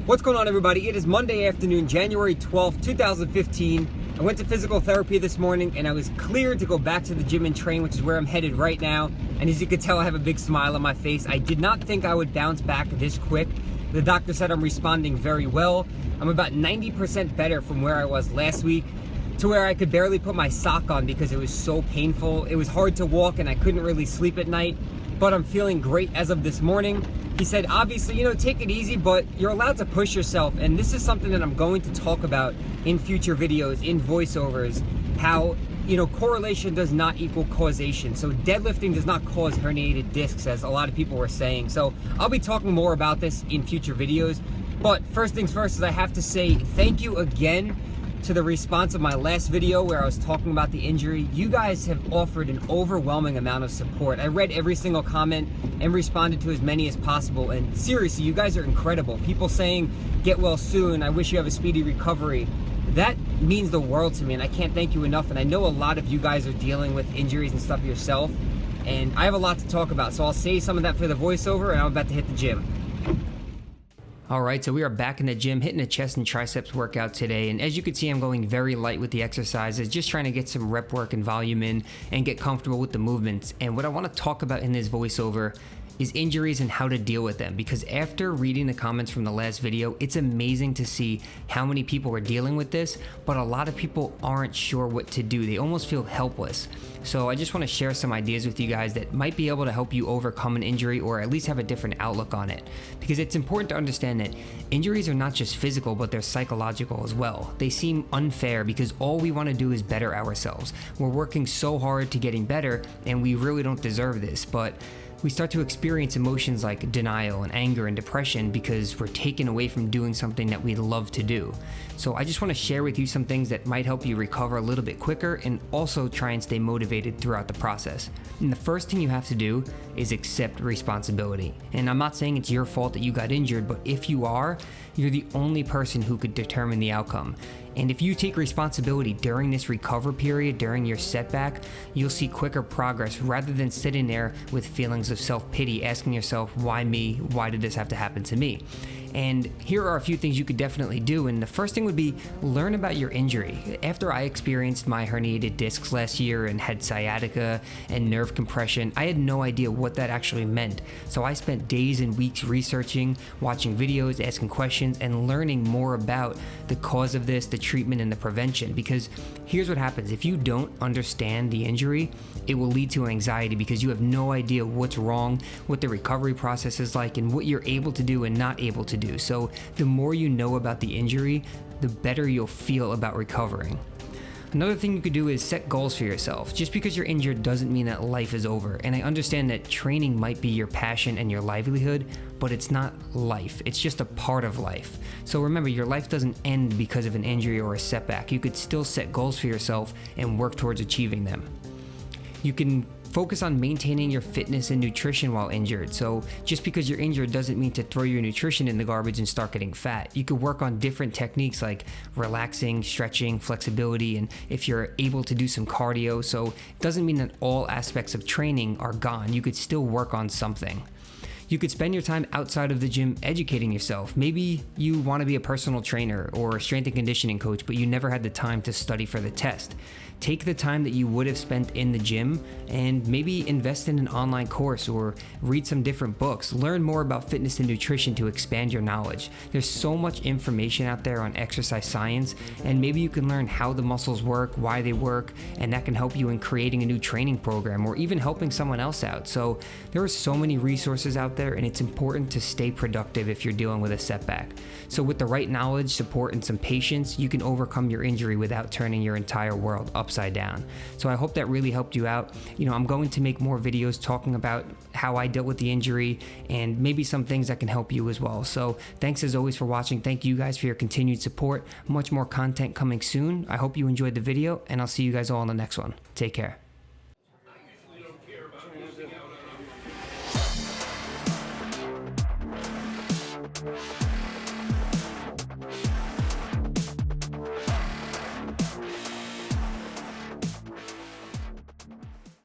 What's going on, everybody? It is Monday afternoon, January 12th, 2015. I went to physical therapy this morning and I was cleared to go back to the gym and train, which is where I'm headed right now. And as you can tell, I have a big smile on my face. I did not think I would bounce back this quick. The doctor said I'm responding very well. I'm about 90% better from where I was last week, to where I could barely put my sock on because it was so painful. It was hard to walk and I couldn't really sleep at night, but I'm feeling great as of this morning. He said, obviously, take it easy, but you're allowed to push yourself. And this is something that I'm going to talk about in future videos, in voiceovers, how, correlation does not equal causation. So deadlifting does not cause herniated discs, as a lot of people were saying. So I'll be talking more about this in future videos. But first things first is I have to say thank you again to the response of my last video where I was talking about the injury. You guys have offered an overwhelming amount of support. I read every single comment and responded to as many as possible. And seriously, you guys are incredible. People saying, get well soon, I wish you have a speedy recovery. That means the world to me, and I can't thank you enough. And I know a lot of you guys are dealing with injuries and stuff yourself, and I have a lot to talk about. So I'll save some of that for the voiceover, and I'm about to hit the gym. Alright, so we are back in the gym hitting a chest and triceps workout today, and as you can see, I'm going very light with the exercises, just trying to get some rep work and volume in and get comfortable with the movements. And what I want to talk about in this voiceover is injuries and how to deal with them, because after reading the comments from the last video, it's amazing to see how many people are dealing with this, but a lot of people aren't sure what to do. They almost feel helpless. So I just want to share some ideas with you guys that might be able to help you overcome an injury, or at least have a different outlook on it. Because it's important to understand that injuries are not just physical, but they're psychological as well. They seem unfair because all we want to do is better ourselves. We're working so hard to getting better, and we really don't deserve this, but we start to experience emotions like denial and anger and depression because we're taken away from doing something that we love to do. So I just want to share with you some things that might help you recover a little bit quicker and also try and stay motivated throughout the process. And the first thing you have to do is accept responsibility. And I'm not saying it's your fault that you got injured, but if you are, you're the only person who could determine the outcome. And if you take responsibility during this recover period, during your setback, you'll see quicker progress rather than sitting there with feelings of self-pity, asking yourself, why me? Why did this have to happen to me? And here are a few things you could definitely do. And the first thing would be learn about your injury. After I experienced my herniated discs last year and had sciatica and nerve compression, I had no idea what that actually meant. So I spent days and weeks researching, watching videos, asking questions, and learning more about the cause of this, the treatment, and the prevention. Because here's what happens. If you don't understand the injury, it will lead to anxiety because you have no idea what's wrong, what the recovery process is like, and what you're able to do and not able to do. So the more you know about the injury, the better you'll feel about recovering. Another thing you could do is set goals for yourself. Just because you're injured doesn't mean that life is over. And I understand that training might be your passion and your livelihood, but it's not life. It's just a part of life. So remember, your life doesn't end because of an injury or a setback. You could still set goals for yourself and work towards achieving them. You can focus on maintaining your fitness and nutrition while injured. So just because you're injured doesn't mean to throw your nutrition in the garbage and start getting fat. You could work on different techniques like relaxing, stretching, flexibility, and if you're able to do some cardio. So it doesn't mean that all aspects of training are gone. You could still work on something. You could spend your time outside of the gym educating yourself. Maybe you want to be a personal trainer or a strength and conditioning coach, but you never had the time to study for the test. Take the time that you would have spent in the gym and maybe invest in an online course or read some different books. Learn more about fitness and nutrition to expand your knowledge. There's so much information out there on exercise science, and maybe you can learn how the muscles work, why they work, and that can help you in creating a new training program or even helping someone else out. So there are so many resources out there, and it's important to stay productive if you're dealing with a setback. So with the right knowledge, support, and some patience, you can overcome your injury without turning your entire world upside down. So I hope that really helped you out. I'm going to make more videos talking about how I dealt with the injury and maybe some things that can help you as well. So thanks as always for watching. Thank you guys for your continued support. Much more content coming soon. I hope you enjoyed the video, and I'll see you guys all in the next one. Take care.